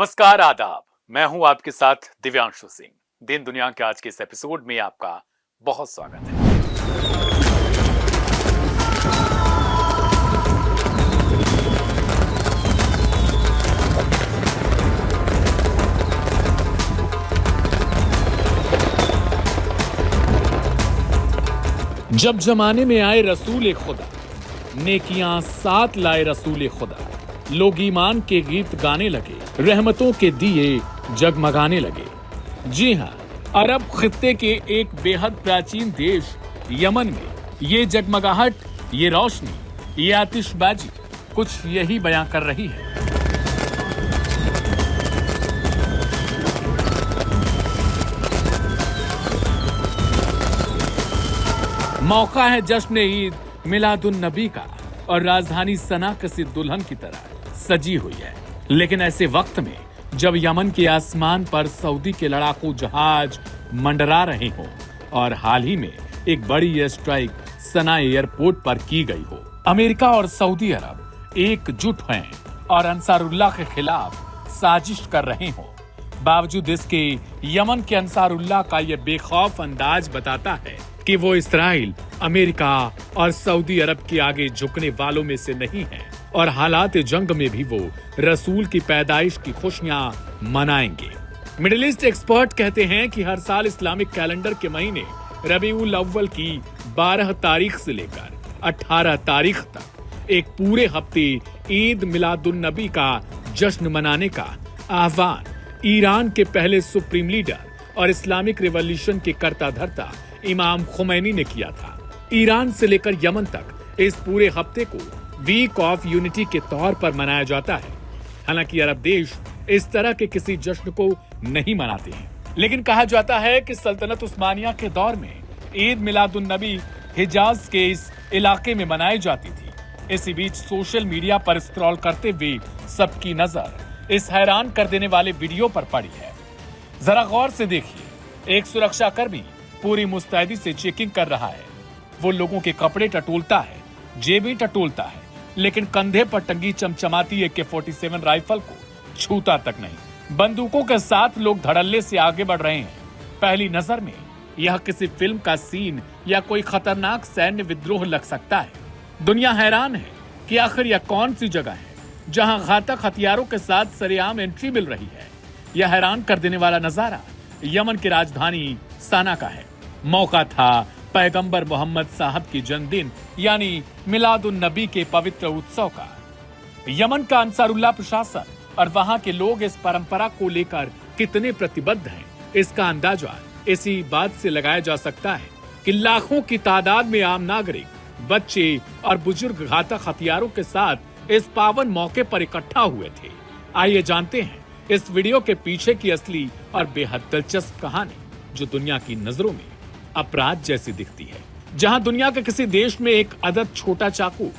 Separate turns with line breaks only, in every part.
नमस्कार आदाब। मैं हूं आपके साथ दिव्यांशु सिंह। दिन दुनिया के आज के इस एपिसोड में आपका बहुत स्वागत है। जब जमाने में आए रसूल खुदा, नेकियां साथ लाए रसूल खुदा, लोग ईमान के गीत गाने लगे, रहमतों के दिए जगमगाने लगे। जी हां, अरब खित्ते के एक बेहद प्राचीन देश यमन में ये जगमगाहट, ये रोशनी, ये आतिशबाजी कुछ यही बयां कर रही है। मौका है जश्न ईद मिलादुन नबी का और राजधानी सना किसी दुल्हन की तरह सजी हुई है। लेकिन ऐसे वक्त में जब यमन के आसमान पर सऊदी के लड़ाकू जहाज मंडरा रहे हों और हाल ही में एक बड़ी एयर स्ट्राइक सना एयरपोर्ट पर की गई हो, अमेरिका और सऊदी अरब एकजुट हैं और अंसारुल्लाह के खिलाफ साजिश कर रहे हों, बावजूद इसके यमन के अंसारुल्लाह का यह बेखौफ अंदाज बताता है कि वो इस्राइल, अमेरिका और सऊदी अरब के आगे झुकने वालों में से नहीं है और हालात जंग में भी वो रसूल की पैदाइश की खुशियां मनाएंगे। मिडिल ईस्ट एक्सपर्ट कहते हैं कि हर साल इस्लामिक कैलेंडर के महीने रबीउल अव्वल की 12 तारीख से लेकर 18 तारीख तक एक पूरे हफ्ते ईद मिलादुन नबी का जश्न मनाने का आह्वान ईरान के पहले सुप्रीम लीडर और इस्लामिक रिवॉल्यूशन के कर्ता धर्ता इमाम खुमैनी ने किया था। ईरान से लेकर यमन तक इस पूरे हफ्ते को वीक ऑफ यूनिटी के तौर पर मनाया जाता है। हालांकि अरब देश इस तरह के किसी जश्न को नहीं मनाते हैं, लेकिन कहा जाता है कि सल्तनत उस्मानिया के दौर में ईद मिलादुन नबी हिजाज के इस इलाके में मनाई जाती थी। इसी बीच सोशल मीडिया पर स्क्रॉल करते हुए सबकी नजर इस हैरान कर देने वाले वीडियो पर पड़ी है। जरा गौर से देखिए, एक सुरक्षाकर्मी पूरी मुस्तैदी से चेकिंग कर रहा है। वो लोगों के कपड़े टटोलता है, जेबें टटोलता है, लेकिन कंधे पर टंगी चमचमाती AK-47 राइफल को छूता तक नहीं। बंदूकों के साथ लोग धड़ल्ले से आगे बढ़ रहे हैं। पहली नजर में यह किसी फिल्म का सीन या कोई खतरनाक सैन्य विद्रोह लग सकता है। दुनिया हैरान है कि आखिर यह कौन सी जगह है जहां घातक हथियारों के साथ सरेआम एंट्री मिल रही है। यह हैरान कर देने वाला नजारा यमन की राजधानी सना का है। मौका था पैगंबर मोहम्मद साहब की जन्मदिन यानी मिलादुन नबी के पवित्र उत्सव का। यमन का अंसारुल्लाह प्रशासन और वहां के लोग इस परंपरा को लेकर कितने प्रतिबद्ध हैं, इसका अंदाजा इसी बात से लगाया जा सकता है कि लाखों की तादाद में आम नागरिक, बच्चे और बुजुर्ग घातक हथियारों के साथ इस पावन मौके पर इकट्ठा हुए थे। आइए जानते हैं इस वीडियो के पीछे की असली और बेहद दिलचस्प कहानी, जो दुनिया की नजरों में अपराध जैसी दिखती है। जहां दुनिया के किसी देश में एक अदद छोटा चाकू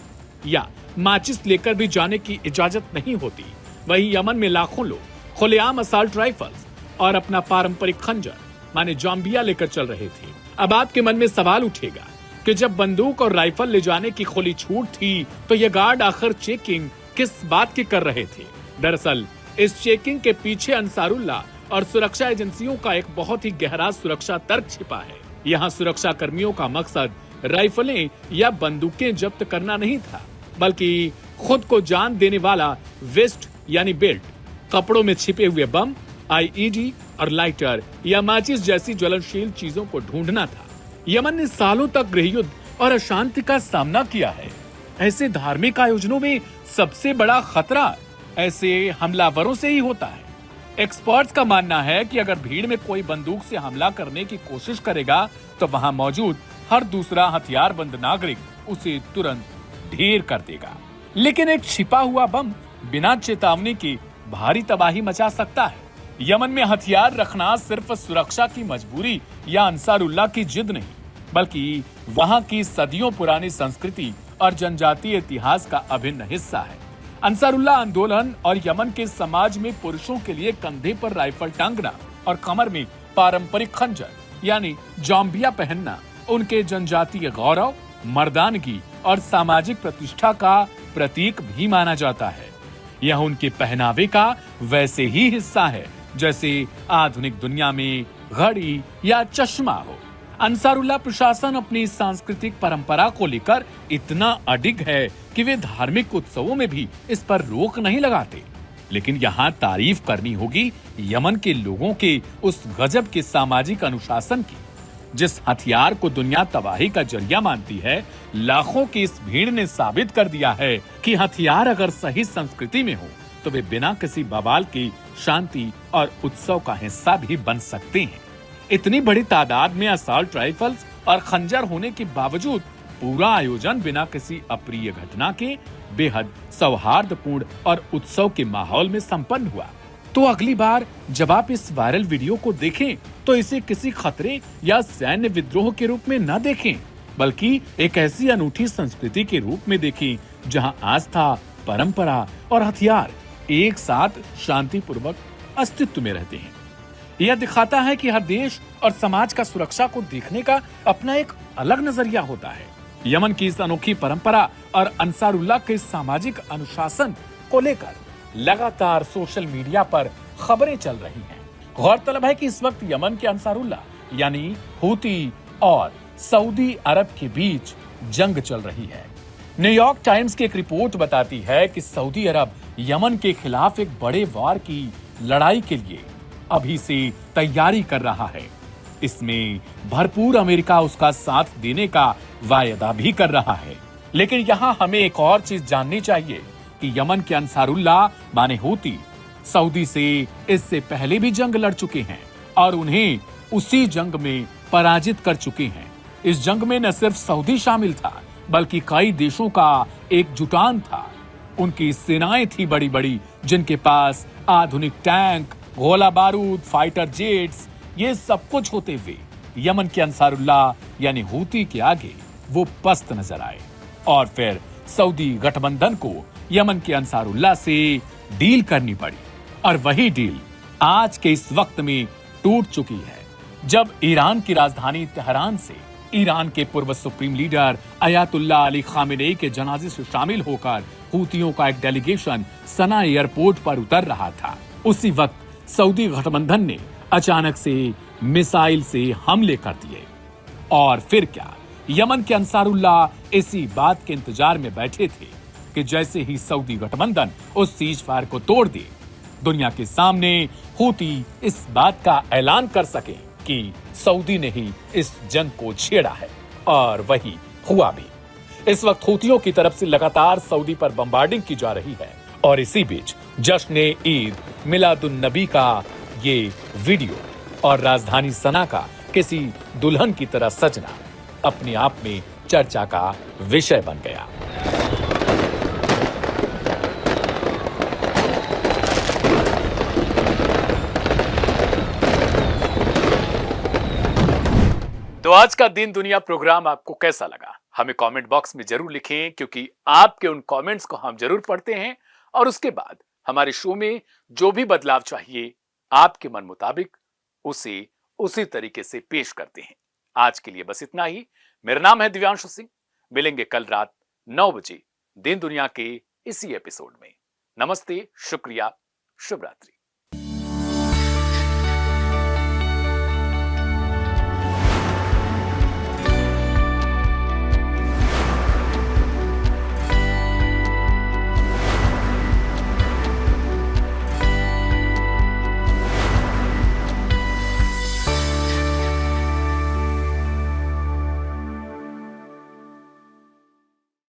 या माचिस लेकर भी जाने की इजाजत नहीं होती, वहीं यमन में लाखों लोग खुलेआम असॉल्ट राइफल्स और अपना पारंपरिक खंजर माने जॉम्बिया लेकर चल रहे थे। अब आपके मन में सवाल उठेगा कि जब बंदूक और राइफल ले जाने की खुली छूट थी तो ये गार्ड आखिर चेकिंग किस बात की कर रहे थे। दरअसल इस चेकिंग के पीछे अंसारुल्लाह और सुरक्षा एजेंसियों का एक बहुत ही गहरा सुरक्षा तर्क छिपा है। यहाँ सुरक्षा कर्मियों का मकसद राइफलें या बंदूकें जब्त करना नहीं था, बल्कि खुद को जान देने वाला वेस्ट यानी बेल्ट, कपड़ों में छिपे हुए बम, IED और लाइटर या माचिस जैसी ज्वलनशील चीजों को ढूंढना था। यमन ने सालों तक गृहयुद्ध और अशांति का सामना किया है। ऐसे धार्मिक आयोजनों में सबसे बड़ा खतरा ऐसे हमलावरों से ही होता है। एक्सपर्ट्स का मानना है कि अगर भीड़ में कोई बंदूक से हमला करने की कोशिश करेगा तो वहां मौजूद हर दूसरा हथियारबंद नागरिक उसे तुरंत ढेर कर देगा। लेकिन एक छिपा हुआ बम बिना चेतावनी के भारी तबाही मचा सकता है। यमन में हथियार रखना सिर्फ सुरक्षा की मजबूरी या अंसारुल्लाह की जिद नहीं, बल्कि वहां की सदियों पुरानी संस्कृति और जनजातीय इतिहास का अभिन्न हिस्सा है। अंसारुल्लाह आंदोलन और यमन के समाज में पुरुषों के लिए कंधे पर राइफल टांगना और कमर में पारंपरिक खंजर यानी जॉम्बिया पहनना उनके जनजातीय गौरव, मर्दानगी और सामाजिक प्रतिष्ठा का प्रतीक भी माना जाता है। यह उनके पहनावे का वैसे ही हिस्सा है जैसे आधुनिक दुनिया में घड़ी या चश्मा हो। अंसारुल्लाह प्रशासन अपनी सांस्कृतिक परंपरा को लेकर इतना अडिग है कि वे धार्मिक उत्सवों में भी इस पर रोक नहीं लगाते। लेकिन यहाँ तारीफ करनी होगी यमन के लोगों के उस गजब के सामाजिक अनुशासन की। जिस हथियार को दुनिया तबाही का जरिया मानती है, लाखों की इस भीड़ ने साबित कर दिया है कि हथियार अगर सही संस्कृति में हो तो वे बिना किसी बवाल की शांति और उत्सव का हिस्सा भी बन सकते हैं। इतनी बड़ी तादाद में असॉल्ट राइफल्स और खंजर होने के बावजूद पूरा आयोजन बिना किसी अप्रिय घटना के बेहद सौहार्दपूर्ण और उत्सव के माहौल में संपन्न हुआ। तो अगली बार जब आप इस वायरल वीडियो को देखें तो इसे किसी खतरे या सैन्य विद्रोह के रूप में न देखें, बल्कि एक ऐसी अनूठी संस्कृति के रूप में देखें जहां आस्था, परंपरा और हथियार एक साथ शांतिपूर्वक अस्तित्व में रहते हैं। यह दिखाता है कि हर देश और समाज का सुरक्षा को देखने का अपना एक अलग नजरिया होता है। यमन की इस अनोखी परंपरा और अंसारुल्लाह के सामाजिक अनुशासन को लेकर लगातार सोशल मीडिया पर खबरें चल रही हैं। गौरतलब है कि इस वक्त यमन के अंसारुल्लाह यानी हूती और सऊदी अरब के बीच जंग चल रही है। न्यूयॉर्क टाइम्स की एक रिपोर्ट बताती है कि सऊदी अरब यमन के खिलाफ एक बड़े वार की लड़ाई के लिए अभी से तैयारी कर रहा है। इसमें भरपूर अमेरिका उसका साथ देने का वायदा भी कर रहा है। लेकिन यहाँ हमें एक और चीज जाननी चाहिए कि यमन के अंसारुल्लाह माने हूती सऊदी से इससे पहले भी जंग लड़ चुके हैं और उन्हें उसी जंग में पराजित कर चुके हैं। इस जंग में न सिर्फ सऊदी शामिल था बल्कि कई देशों का एक जुटान था। उनकी सेनाएं थी बड़ी बड़ी जिनके पास आधुनिक टैंक, गोला बारूद, फाइटर जेट्स ये सब कुछ होते हुए यमन के अंसारुल्लाह यानी हूती के आगे वो पस्त नजर आए। और फिर सऊदी गठबंधन को यमन के अंसारुल्लाह से डील करनी पड़ी और वही डील आज के इस वक्त में टूट चुकी है, जब ईरान की राजधानी तेहरान से ईरान के पूर्व supreme leader Ayatollah Ali Khamenei के जनाजे से शामिल होकर हूतियों का एक डेलीगेशन सना एयरपोर्ट पर उतर रहा था। उसी वक्त सऊदी गठबंधन ने अचानक से मिसाइल से हमले कर दिए। और फिर क्या, यमन के अंसारुल्लाह इसी बात के इंतजार में बैठे थे कि जैसे ही सऊदी गठबंधन उस सीज फायर को तोड़ दे, दुनिया के सामने हूती इस बात का ऐलान कर सके कि सऊदी ने ही इस जंग को छेड़ा है। और वही हुआ भी। इस वक्त हूतियों की तरफ से लगातार सऊदी पर बम्बार्डिंग की जा रही है और इसी बीच जश्न ईद मिलादुन नबी का ये वीडियो और राजधानी सना का किसी दुल्हन की तरह सजना अपने आप में चर्चा का विषय बन गया। तो आज का दिन दुनिया प्रोग्राम आपको कैसा लगा, हमें कमेंट बॉक्स में जरूर लिखें, क्योंकि आपके उन कमेंट्स को हम जरूर पढ़ते हैं और उसके बाद हमारे शो में जो भी बदलाव चाहिए आपके मन मुताबिक उसे उसी तरीके से पेश करते हैं। आज के लिए बस इतना ही। मेरा नाम है दिव्यांशु सिंह। मिलेंगे कल रात 9 बजे दिन दुनिया के इसी एपिसोड में। नमस्ते, शुक्रिया, शुभ रात्रि।